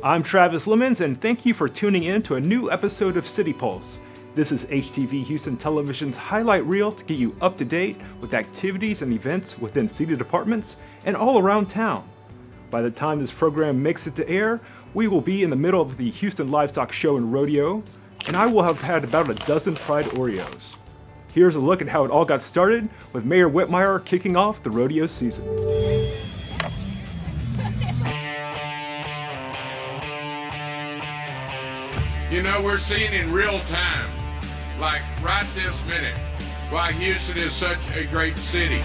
I'm Travis Leamons, and thank you for tuning in to a new episode of City Pulse. This is HTV Houston Television's highlight reel to get you up to date with activities and events within city departments and all around town. By the time this program makes it to air, we will be in the middle of the Houston Livestock Show and Rodeo, and I will have had about a dozen fried Oreos. Here's a look at how it all got started with Mayor Whitmire kicking off the rodeo season. You know, we're seeing in real time, like right this minute, why Houston is such a great city.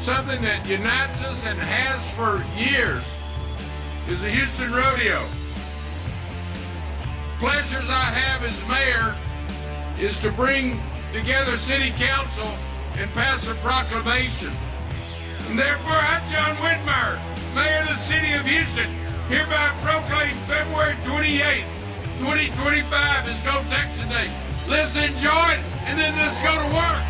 Something that unites us and has for years is the Houston Rodeo. Pleasures I have as mayor is to bring together city council and pass a proclamation. And therefore, I, John Whitmire, Mayor of the City of Houston, hereby proclaim February 28th, 2025 is Go Texan Day. Let's enjoy it, and then let's go to work.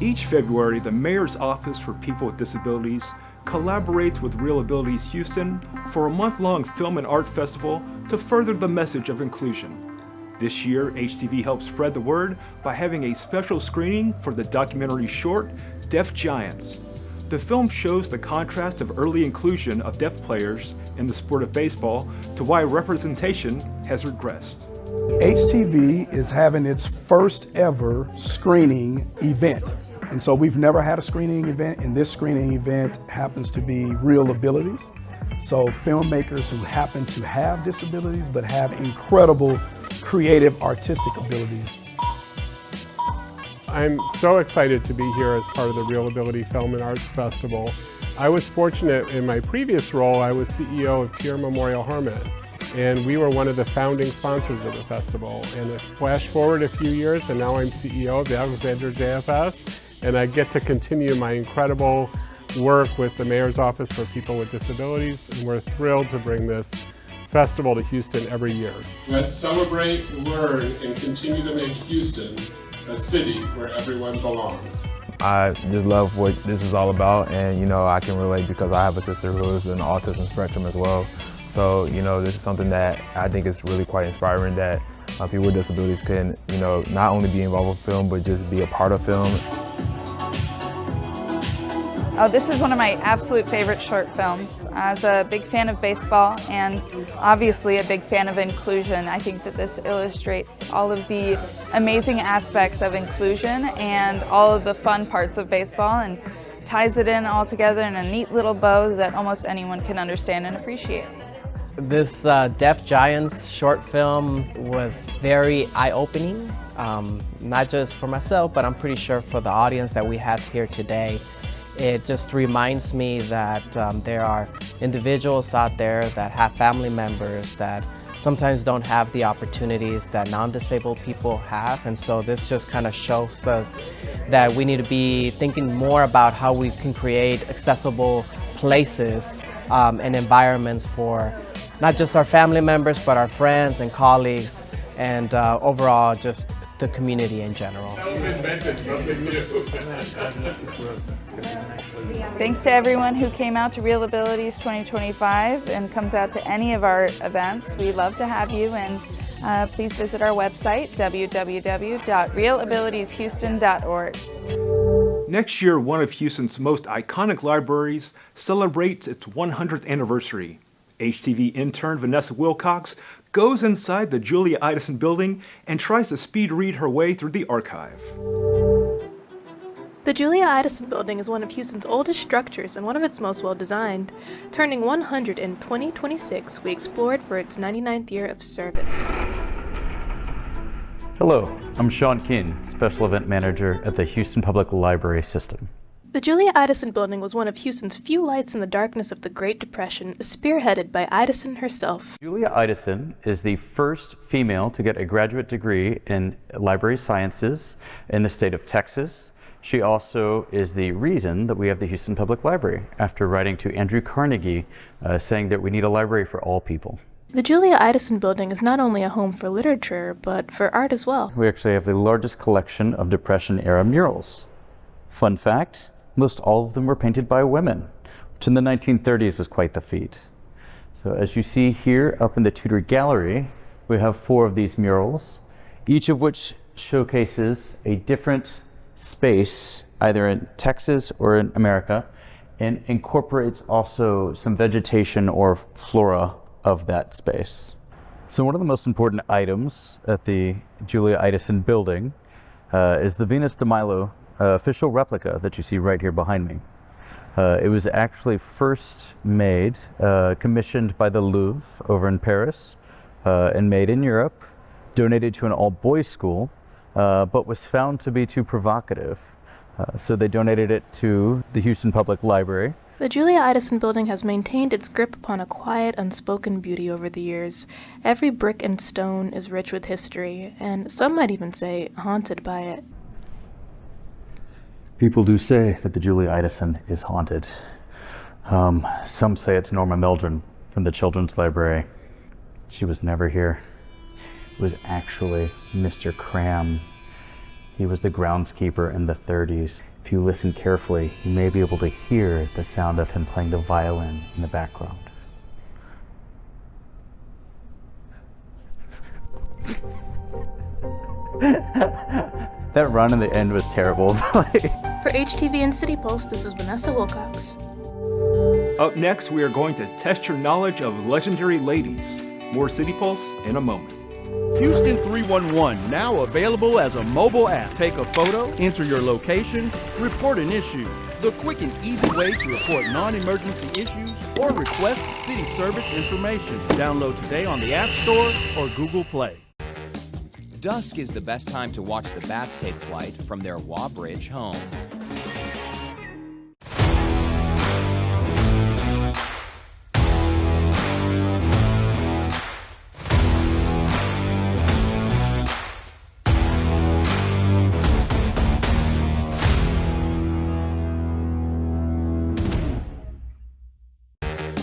Each February, the Mayor's Office for People with Disabilities collaborates with ReelAbilities Houston for a month-long film and art festival to further the message of inclusion. This year, HTV helped spread the word by having a special screening for the documentary short, Deaf Giants. The film shows the contrast of early inclusion of deaf players in the sport of baseball to why representation has regressed. HTV is having its first ever screening event. And so we've never had a screening event, and this screening event happens to be ReelAbilities. So filmmakers who happen to have disabilities but have incredible creative artistic abilities. I'm so excited to be here as part of the ReelAbility Film and Arts Festival. I was fortunate in my previous role, I was CEO of Tier Memorial Hermit, and we were one of the founding sponsors of the festival. And it flashed forward a few years, and now I'm CEO of the Alexander JFS, and I get to continue my incredible work with the Mayor's Office for People with Disabilities, and we're thrilled to bring this festival to Houston every year. Let's celebrate, learn, and continue to make Houston a city where everyone belongs. I just love what this is all about, and I can relate because I have a sister who is in the autism spectrum as well. So this is something that I think is really quite inspiring, that people with disabilities can not only be involved with film but just be a part of film. Oh, this is one of my absolute favorite short films. As a big fan of baseball and obviously a big fan of inclusion, I think that this illustrates all of the amazing aspects of inclusion and all of the fun parts of baseball and ties it in all together in a neat little bow that almost anyone can understand and appreciate. This Deaf Giants short film was very eye-opening, not just for myself, but I'm pretty sure for the audience that we have here today. It just reminds me that there are individuals out there that have family members that sometimes don't have the opportunities that non-disabled people have, and so this just kind of shows us that we need to be thinking more about how we can create accessible places and environments for not just our family members, but our friends and colleagues, and overall just the community in general. Thanks to everyone who came out to ReelAbilities 2025 and comes out to any of our events. We love to have you, and please visit our website, www.reelabilitieshouston.org. Next year, one of Houston's most iconic libraries celebrates its 100th anniversary. HTV intern Vanessa Wilcox goes inside the Julia Ideson Building and tries to speed read her way through the archive. The Julia Ideson Building is one of Houston's oldest structures and one of its most well-designed. Turning 100 in 2026, we explored for its 99th year of service. Hello, I'm Sean Kinn, Special Event Manager at the Houston Public Library System. The Julia Ideson Building was one of Houston's few lights in the darkness of the Great Depression, spearheaded by Ideson herself. Julia Ideson is the first female to get a graduate degree in library sciences in the state of Texas. She also is the reason that we have the Houston Public Library, after writing to Andrew Carnegie saying that we need a library for all people. The Julia Ideson Building is not only a home for literature, but for art as well. We actually have the largest collection of Depression-era murals. Fun fact, most all of them were painted by women, which in the 1930s was quite the feat. So as you see here up in the Tudor Gallery, we have 4 of these murals, each of which showcases a different space, either in Texas or in America, and incorporates also some vegetation or flora of that space. So one of the most important items at the Julia Ideson Building is the Venus de Milo official replica that you see right here behind me. It was actually first made, commissioned by the Louvre over in Paris, and made in Europe, donated to an all-boys school, but was found to be too provocative. So they donated it to the Houston Public Library. The Julia Ideson Building has maintained its grip upon a quiet, unspoken beauty over the years. Every brick and stone is rich with history, and some might even say haunted by it. People do say that the Julia Ideson is haunted. Some say it's Norma Mildren from the Children's Library. She was never here. It was actually Mr. Cram. He was the groundskeeper in the 30s. If you listen carefully, you may be able to hear the sound of him playing the violin in the background. That run in the end was terrible. For HTV and City Pulse, this is Vanessa Wilcox. Up next, we are going to test your knowledge of legendary ladies. More City Pulse in a moment. Houston 311, now available as a mobile app. Take a photo, enter your location, report an issue. The quick and easy way to report non-emergency issues or request city service information. Download today on the App Store or Google Play. Dusk is the best time to watch the bats take flight from their Wabridge home.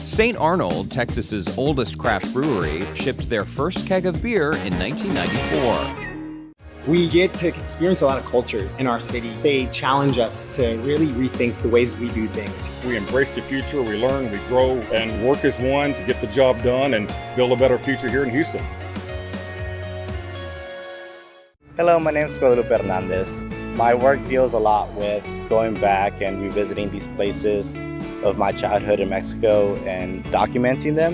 St. Arnold, Texas's oldest craft brewery, shipped their first keg of beer in 1994. We get to experience a lot of cultures in our city. They challenge us to really rethink the ways we do things. We embrace the future, we learn, we grow, and work as one to get the job done and build a better future here in Houston. Hello, my name is Guadalupe Hernandez. My work deals a lot with going back and revisiting these places of my childhood in Mexico and documenting them.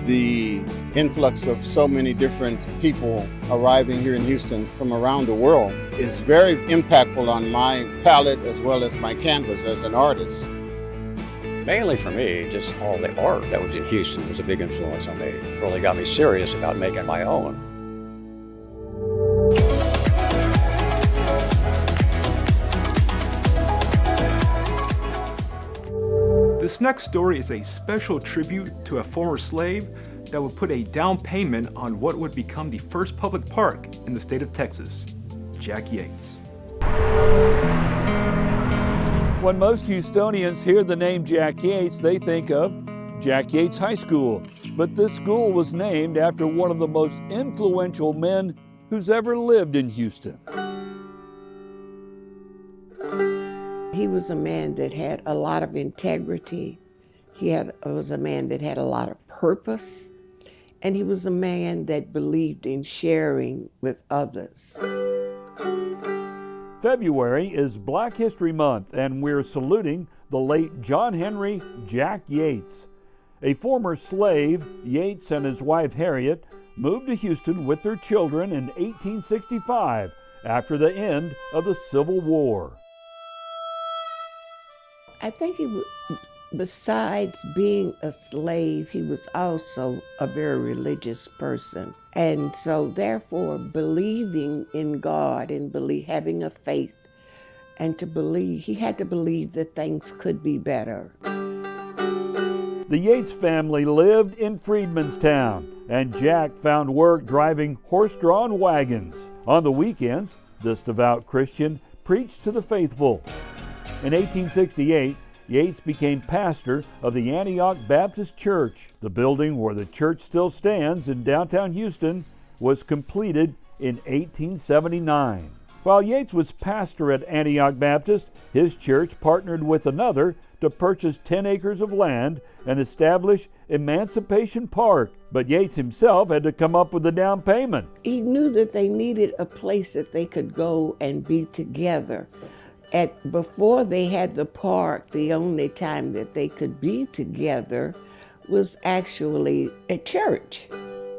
The influx of so many different people arriving here in Houston from around the world is very impactful on my palette as well as my canvas as an artist. Mainly for me, just all the art that was in Houston was a big influence on me. It really got me serious about making my own. This next story is a special tribute to a former slave that would put a down payment on what would become the first public park in the state of Texas, Jack Yates. When most Houstonians hear the name Jack Yates, they think of Jack Yates High School. But this school was named after one of the most influential men who's ever lived in Houston. He was a man that had a lot of integrity. He was a man that had a lot of purpose. And he was a man that believed in sharing with others. February is Black History Month, and we're saluting the late John Henry Jack Yates. A former slave, Yates and his wife Harriet moved to Houston with their children in 1865 after the end of the Civil War. I think besides being a slave, he was also a very religious person. And so therefore, believing in God and having a faith and he had to believe that things could be better. The Yates family lived in Freedmanstown, and Jack found work driving horse-drawn wagons. On the weekends, this devout Christian preached to the faithful. In 1868, Yates became pastor of the Antioch Baptist Church. The building where the church still stands in downtown Houston was completed in 1879. While Yates was pastor at Antioch Baptist, his church partnered with another to purchase 10 acres of land and establish Emancipation Park. But Yates himself had to come up with the down payment. He knew that they needed a place that they could go and be together. Before they had the park, the only time that they could be together was actually at church.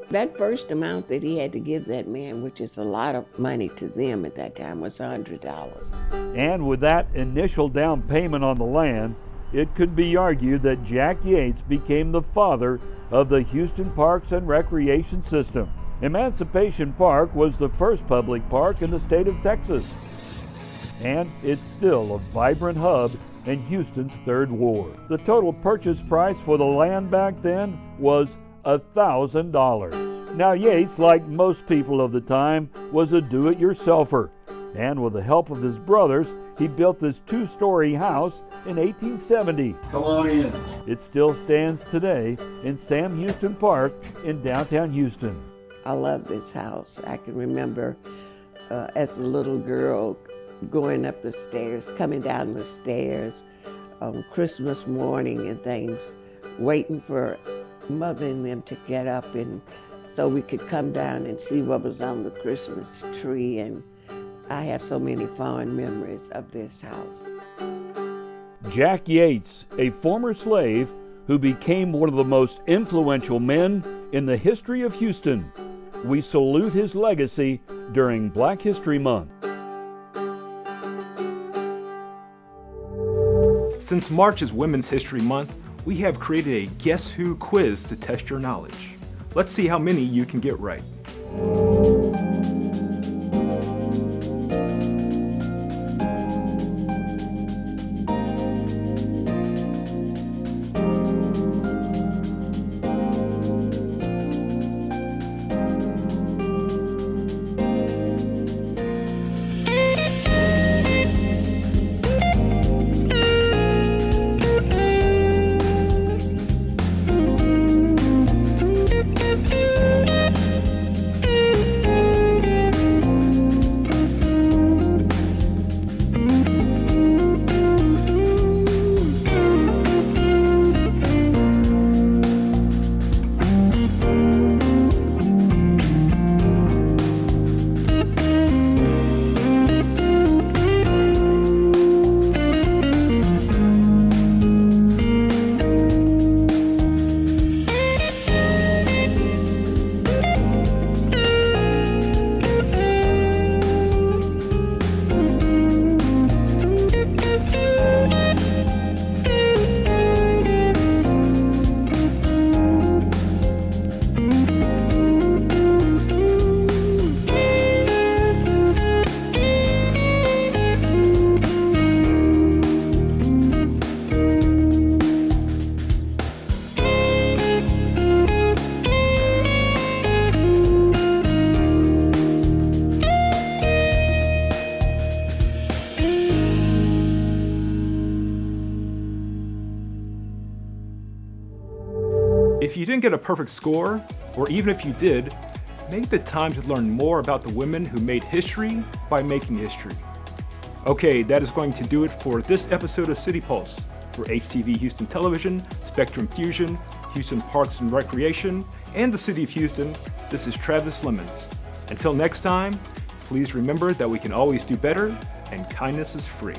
That first amount that he had to give that man, which is a lot of money to them at that time, was $100. And with that initial down payment on the land, it could be argued that Jack Yates became the father of the Houston Parks and Recreation System. Emancipation Park was the first public park in the state of Texas. And it's still a vibrant hub in Houston's Third Ward. The total purchase price for the land back then was $1,000. Now Yates, like most people of the time, was a do-it-yourselfer. And with the help of his brothers, he built this 2-story house in 1870. Come on in. It still stands today in Sam Houston Park in downtown Houston. I love this house. I can remember as a little girl going up the stairs, coming down the stairs on Christmas morning and things, waiting for Mother and them to get up and so we could come down and see what was on the Christmas tree. And I have so many fond memories of this house. Jack Yates, a former slave who became one of the most influential men in the history of Houston. We salute his legacy during Black History Month. Since March is Women's History Month, we have created a Guess Who quiz to test your knowledge. Let's see how many you can get right. If you didn't get a perfect score, or even if you did, make the time to learn more about the women who made history by making history. Okay, that is going to do it for this episode of City Pulse. For HTV Houston Television, Spectrum Fusion, Houston Parks and Recreation, and the City of Houston, this is Travis Leamons. Until next time, please remember that we can always do better, and kindness is free.